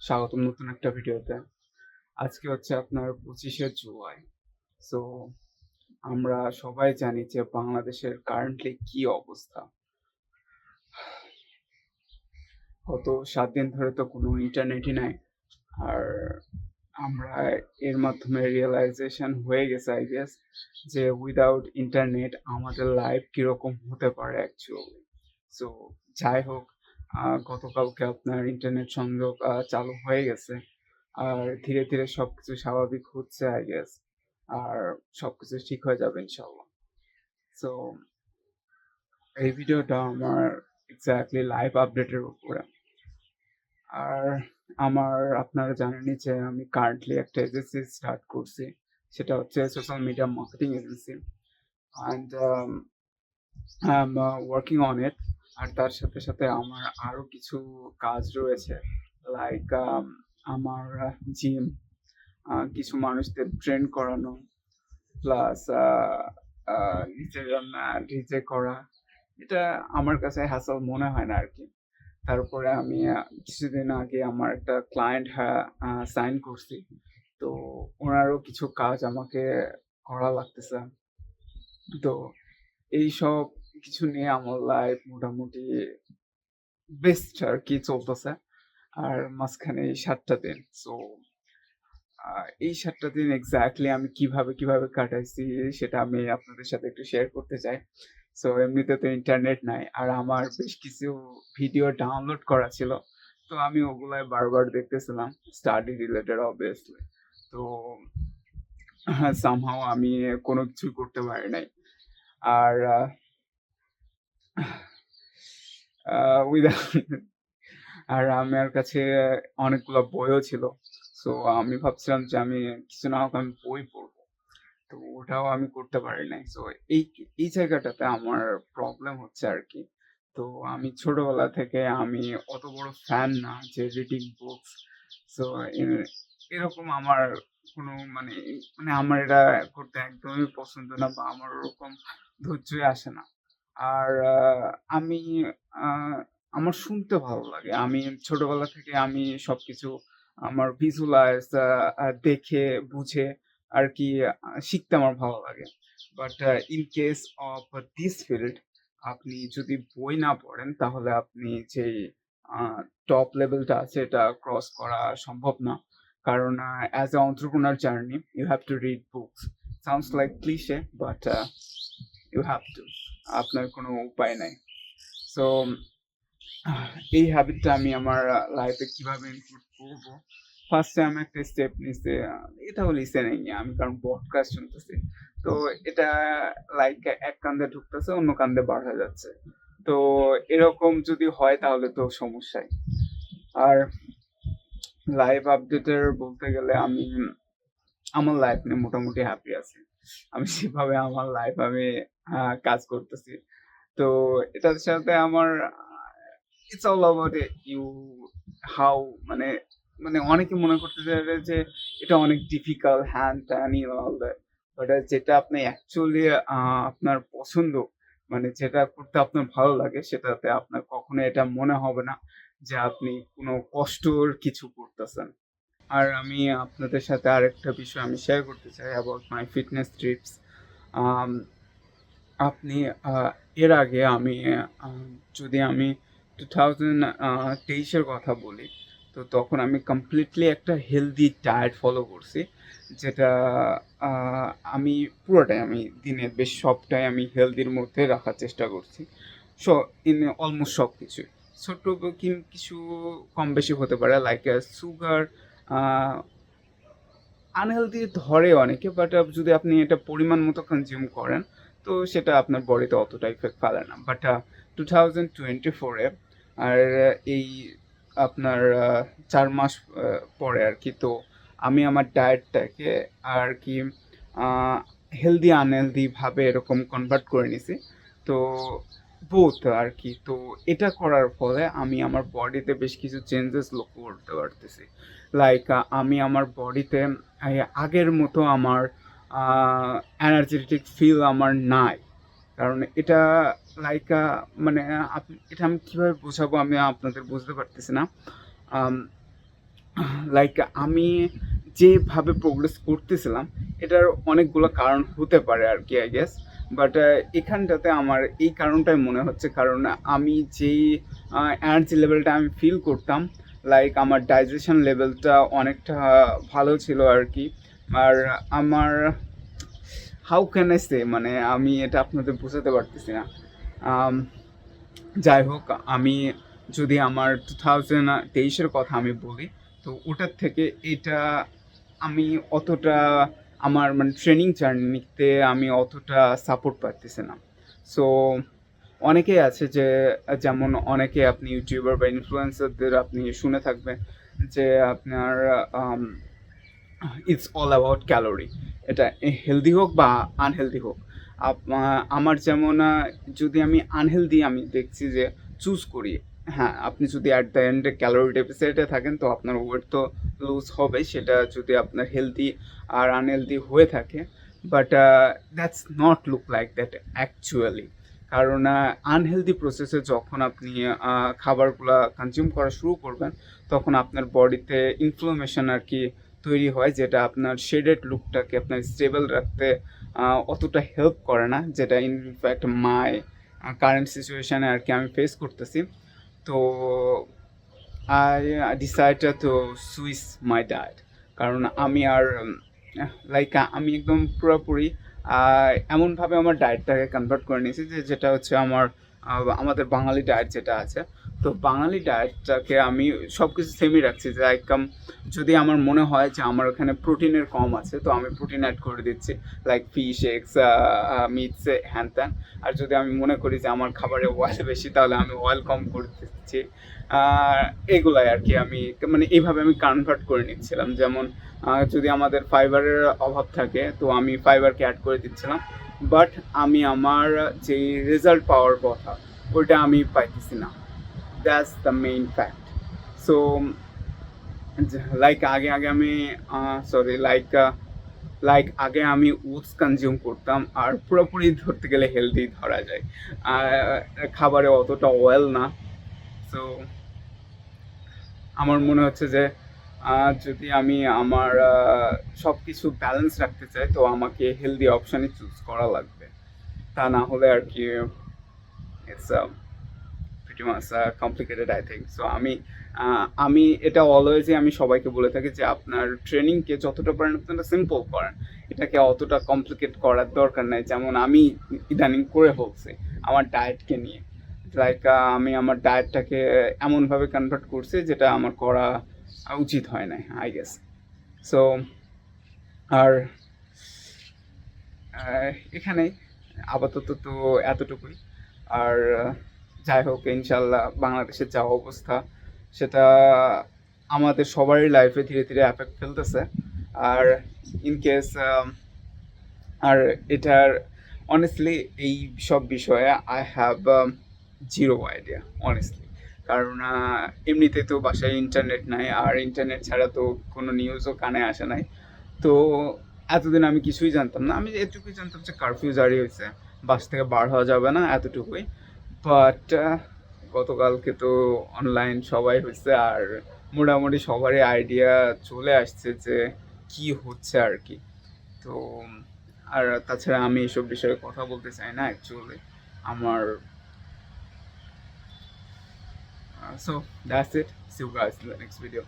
স্বাগতম নতুন একটা ভিডিওতে। আজকে হচ্ছে আপনার 25শে জুলাই। সো আমরা সবাই জানি যে বাংলাদেশের কারেন্টলি কি অবস্থা। গত ৭ দিন ধরে তো কোনো ইন্টারনেটই নাই। আর আমরা এর মাধ্যমে রিয়ালাইজেশন হয়ে গেছে আই গেস যে উইদাউট ইন্টারনেট আমাদের লাইফ কিরকম হতে পারে অ্যাকচুয়ালি। সো যাই হোক, গতকালকে আপনার ইন্টারনেট সংযোগ চালু হয়ে গেছে। আর ধীরে ধীরে সবকিছু স্বাভাবিক হচ্ছে আই গেস। আর সবকিছু ঠিক হয়ে যাবে ইনশাল্লাহ। সো এই ভিডিওটা আমার এক্স্যাক্টলি লাইভ আপডেটের উপরে। আর আপনারা জানেনই যে আমি কারেন্টলি একটা এজেন্সি স্টার্ট করছি। সেটা হচ্ছে social media marketing agency. And I am working on it. আর তার সাথে সাথে আমার আরো কিছু কাজ রয়েছে, লাইক আমার জিম, কিছু মানুষদের ট্রেন করানো, প্লাস নিজের নিজে করা। এটা আমার কাছে হ্যাসল মনে হয় না আর কি। তারপরে আমি কিছুদিন আগে আমার একটা ক্লায়েন্ট সাইন করছি। তো ওনারও কিছু কাজ আমাকে করা লাগতেছে। তো এইসব কিছু নিয়ে আমার লাইফ মোটামুটি বেস্ট আর কি চলতেছে। আর মাঝখানে এই ৭টা দিন। সো এই ৭টা দিন এক্স্যাক্টলি আমি কিভাবে কাটাইছি সেটা আমি আপনাদের সাথে একটু শেয়ার করতে চাই। সো এমনিতে তো ইন্টারনেট নাই। আর আমার বেশ কিছু ভিডিও ডাউনলোড করা ছিল। তো আমি ওগুলাই বারবার দেখতেছিলাম, স্টাডি রিলেটেড অবভিয়াসলি। তো সামহাউ আমি কোনো কিছুই করতে পারি নাই। আর উইদাউট আর আমার কাছে অনেকগুলো বইও ছিল। সো আমি ভাবছিলাম যে আমি কিছু না হোক আমি বই পড়বো। তো ওটাও আমি করতে পারি নাই। সো এই এই জায়গাটাতে আমার প্রবলেম হচ্ছে আর কি। তো আমি ছোটবেলা থেকে আমি অত বড় ফ্যান না যে রিডিং বুকস। সো এরকম আমার কোনো মানে মানে আমার এটা করতে একদমই পছন্দ না, বা আমার ওরকম ধৈর্যই আসে না। আর আমি আহ, আমার শুনতে ভালো লাগে। আমি ছোটবেলা থেকে আমি সবকিছু আমার ভিজুয়ালাইজ দেখে বুঝে আর কি শিখতে আমার ভালো লাগে। But in case of this field, আপনি যদি বই না পড়েন তাহলে আপনি যে টপ লেভেলটা আছে এটা ক্রস করা সম্ভব না। কারণ as a entrepreneur journey you have to read books. Sounds like cliche, but you have to. আপনার কোনো উপায় নাই। সো এই হ্যাবিটটা আমি আমার লাইফে কিভাবে ইনক্লুড করবো, ফার্স্টে আমি একটা স্টেপ নিতে, এটাও লিসেনিং আমি কারণ পডকাস্ট শুনতেছি। তো এটা লাইক এক কান্দে ঢুকতেছে অন্য কান্দে বার হয়ে যাচ্ছে। তো এরকম যদি হয় তাহলে তো সমস্যাই। আর লাইভ আপডেটের বলতে গেলে আমি আমার লাইফ নিয়ে মোটামুটি হ্যাপি আছি। আমি যেভাবে আমার লাইফ আমি কাজ করতেছি। তো এটার সাথে আমার it's all about you how মানে মানে অনেকে মনে করতে চাইবে যে এটা অনেক difficult hand than all that. But যেটা আপনি অ্যাকচুয়ালি আপনার পছন্দ, মানে যেটা করতে আপনার ভালো লাগে, সেটাতে আপনার কখনো এটা মনে হবে না যে আপনি কোনো কষ্টর কিছু করতেছেন। আর আমি আপনাদের সাথে আরেকটা বিষয় আমি শেয়ার করতে চাই অ্যাবাউট মাই ফিটনেস ট্রিপস। আপনি আহ, এর আগে আমি আহ, যদি আমি 2023-এর কথা বলি, তো তখন আমি কমপ্লিটলি একটা হেলদি ডায়েট ফলো করছি। যেটা আহ, আমি পুরোটাই আমি দিনের বেশ সবটাই আমি হেলদির মধ্যে রাখার চেষ্টা করছি। সো ইন অলমোস্ট সব কিছু ছোট্ট কিছু কম বেশি হতে পারে, লাইক সুগার আনহেলদি ধরে অনেকে, বাট যদি আপনি এটা পরিমাণ মতো কনজিউম করেন তো সেটা আপনার বডিতে অতটা ইফেক্ট ফেলে না। বাট 2024-এ আর এই আপনার 4 মাস পরে আর কি, তো আমি আমার ডায়েটটাকে আর কি হেলদি আনহেলদি ভাবে এরকম কনভার্ট করে নিছি। তো বোথ আর কি। তো এটা করার ফলে আমি আমার বডিতে বেশ কিছু চেঞ্জেস লক্ষ্য করতে পারতেছি। লাইক আমি আমার বডিতে আগের মতো আমার এনার্জেটিক ফিল আমার নাই। কারণ এটা লাইক মানে এটা আমি কিভাবে বোঝাবো আমি আপনাদের বুঝতে পারতেছি না। লাইক আমি যেভাবে প্রোগ্রেস করতেছিলাম এটার অনেকগুলো কারণ হতে পারে আর কি, আই গেস। বাট এখানটাতে আমার এই কারণটাই মনে হচ্ছে, কারণ আমি যেই এনার্জি লেভেলটা আমি ফিল করতাম, লাইক আমার ডাইজেশন লেভেলটা অনেকটা ভালো ছিল আর কি। আর আমার হাউ ক্যান আই সে, মানে আমি এটা আপনাদের বোঝাতে পারতেছি না। আম, যাই হোক, আমি যদি আমার 2023-এর কথা আমি বলি, তো ওটার থেকে এটা আমি অতটা আমার মানে ট্রেনিং জার্নিতে আমি অতটা সাপোর্ট পাচ্ছি না। সো অনেকেই আছে যে, যেমন অনেকে আপনি ইউটিউবার বা ইনফ্লুয়েন্সারদের আপনি শুনে থাকবেন যে আপনার ইটস অল অ্যাবাউট ক্যালোরি। এটা হেলদি হোক বা আনহেলদি হোক। আমার যেমন যদি আমি আনহেলদি আমি দেখছি যে চুজ করি, হ্যাঁ আপনি যদি অ্যাট দ্য এন্ডে ক্যালোরি ডেফিসিটে থাকেন তো আপনার ওয়েট তো লুজ হবে, সেটা যদি আপনার হেলদি আর আনহেলদি হয়ে থাকে। But that's not look like that actually. কারণ আনহেলদি প্রসেসে যখন আপনি খাবারগুলো কনজিউম করা শুরু করবেন, তখন আপনার বডিতে ইনফ্লামেশন আর কি তৈরি হয়, যেটা আপনার শেডেড লুকটাকে আপনার স্টেবল রাখতে অতটা হেল্প করে না, যেটা ইনফ্যাক্ট মাই কারেন্ট সিচুয়েশানে আর কি আমি ফেস করতেছি। তো I decided to switch my diet. কারণ আমি আর লাইক আমি একদম পুরোপুরি এমনভাবে আমার ডায়েটটাকে কনভার্ট করে নিয়েছি যে যেটা হচ্ছে আমার আমাদের বাঙালি ডায়েট যেটা আছে। তো বাঙালি ডায়েটটাকে আমি সব কিছু সেমই রাখছি, যে একদম যদি আমার মনে হয় যে আমার ওখানে প্রোটিনের কম আছে তো আমি প্রোটিন অ্যাড করে দিচ্ছি, লাইক ফিশ এগস মিটস হ্যান ত্যান। আর যদি আমি মনে করি যে আমার খাবারে অয়েল বেশি তাহলে আমি অয়েল কম করে দিচ্ছি। এগুলাই আর কি আমি মানে এইভাবে আমি কনভার্ট করে নিচ্ছিলাম। যেমন যদি আমাদের ফাইবারের অভাব থাকে তো আমি ফাইবারকে অ্যাড করে দিচ্ছিলাম, বাট আমি আমার যেই রেজাল্ট পাওয়ার কথা ওইটা আমি পাইতেছি না। That's the main fact. So like আগে আগে আমি সরি লাইক আগে আমি ওটস কনজিউম করতাম, আর পুরোপুরি ধরতে গেলে হেলদি ধরা যায়। খাবারে অতটা অয়েল না। সো আমার মনে হচ্ছে যে যদি আমি আমার সব কিছু ব্যালেন্স রাখতে চাই তো আমাকে হেলদি অপশানই চুজ করা লাগবে। তা না হলে আর কি it's pretty much complicated I think. So আমি এটা অলওয়েজই আমি সবাইকে বলে থাকি যে আপনার ট্রেনিংকে যতটা পারেন আপনারা সিম্পল করেন, এটাকে অতটা কমপ্লিকেট করার দরকার নাই। যেমন আমি ইদানিং করে ফেলছি আমার ডায়েটকে নিয়ে। লাইক আমি আমার ডায়েটটাকে এমনভাবে কনভার্ট করছি যেটা আমার করা উচিত হয় নাই, আই গেস। সো আর এখানেই আপাতত তো এতটুকুই। আর যাই হোক, ইনশাল্লাহ বাংলাদেশের যা অবস্থা সেটা আমাদের সবারই লাইফে ধীরে ধীরে এফেক্ট ফেলতেছে। আর ইন কেস আর এটার অনেস্টলি এই সব বিষয়ে I have zero idea honestly. কারণ এমনিতে তো বাসায় ইন্টারনেট নাই, আর ইন্টারনেট ছাড়া তো কোনো নিউজও কানে আসে নাই। তো এতদিন আমি কিছুই জানতাম না, আমি এটুকুই জানতাম যে কারফিউ জারি হয়েছে, বাস থেকে বার হওয়া যাবে না, এতটুকুই। বাট গতকালকে তো অনলাইন সবাই হয়েছে, আর মোটামুটি সবারই আইডিয়া চলে আসছে যে কি হচ্ছে আর কি। তো আর তাছাড়া আমি এসব বিষয়ে কথা বলতে চাই না অ্যাকচুয়ালি আমার। So that's it, see you guys in the next video.